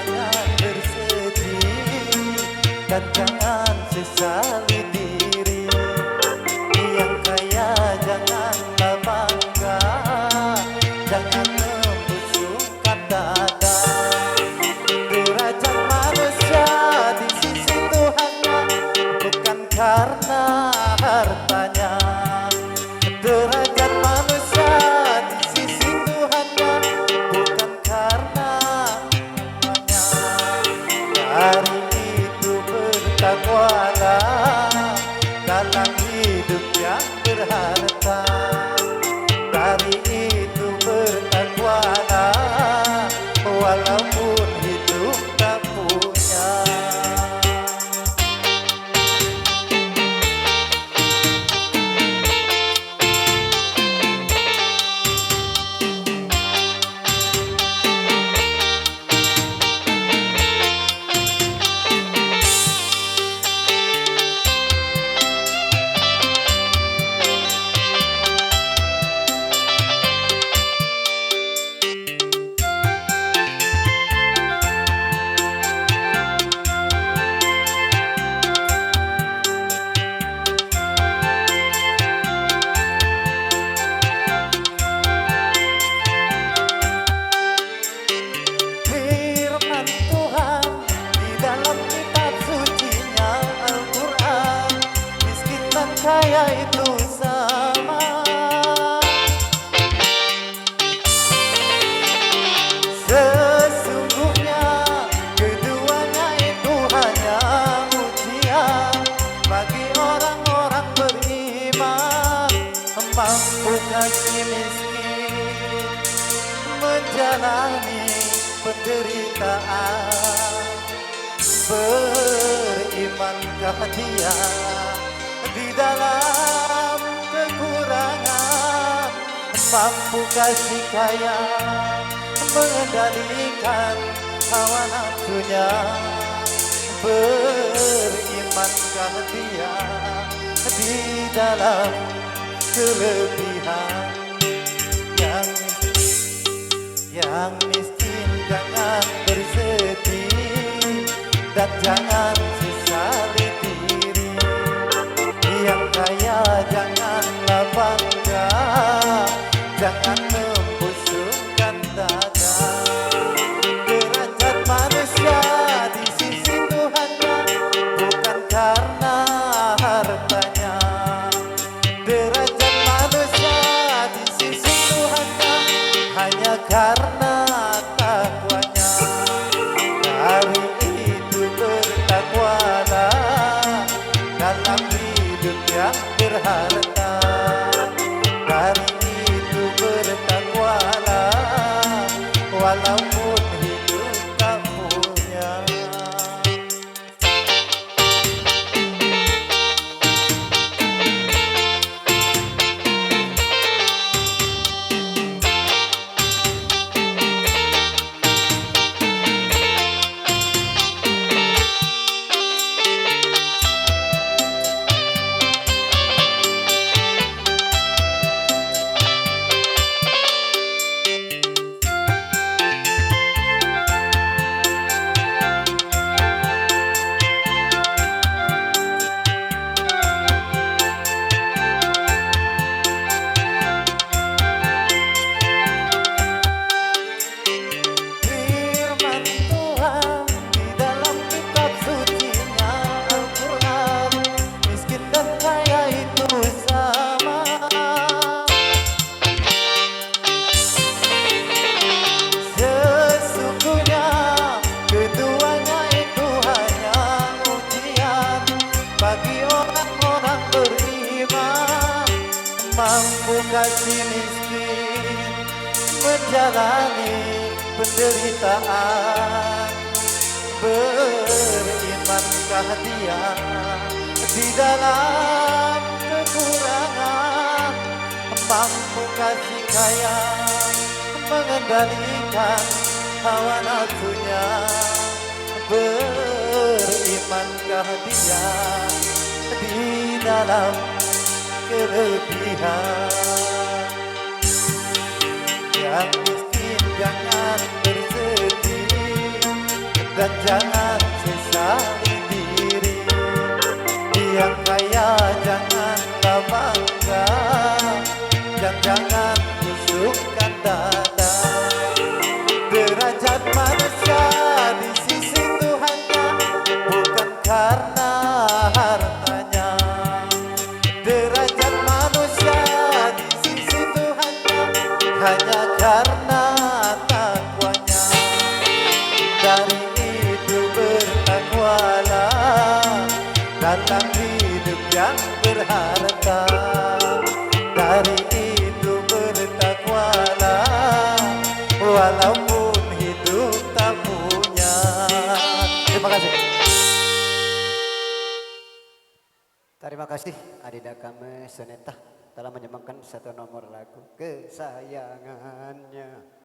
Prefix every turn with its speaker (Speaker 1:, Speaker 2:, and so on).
Speaker 1: jangan bersedih dan jangan sesali diri. Yang kaya janganlah bangga, jangan membusungkan dada. Derajat manusia di sisi Tuhannya bukan karena hartanya. Derajat manusia di sisi Tuhannya bukan karena namanya. Dari itu bertakwalah dalam hidup yang berharta. Dari itu bertakwalah walaupun hidup tak punya. Kaya itu sama, sesungguhnya keduanya itu hanya ujian bagi orang-orang beriman. Mampukah si miskin menjalani penderitaan? Berimankah dia di dalam kekurangan? Mampukah si kaya mengendalikan hawa nafsunya? Berimankah dia di dalam kelebihan? Yang miskin jangan bersedih dan jangan sesali diri. Yang kaya janganlah bangga, jangan membusungkan dada. Derajat manusia di sisi Tuhannya bukan karena hartanya. Derajat manusia di sisi Tuhannya hanya karena takwanya. Dari itu bertakwalah dalam hidup yang berharta. Dari itu bertakwalah walaupun hidup tak punya. Mampukah si miskin menjalani penderitaan? Berimankah dia di dalam kekurangan? Mampukah si kaya mengendalikan hawa nafsunya? Berimankah dia di dalam kelebihan? Yang miskin jangan bersedih dan jangan sesali diri. Yang kaya janganlah bangga, dan jangan busukkan dada. Derajat manusia di sisi Tuhannya bukan karena hartanya. Derajat manusia di sisi Tuhannya hanya karena takwanya. Dari itu bertakwalah dalam hidup yang berharga. Dari itu bertakwalah walaupun hidup tak punya. Terima kasih.
Speaker 2: Terima kasih Adinda Kame Soneta telah menyumbangkan satu nomor lagu kesayangannya.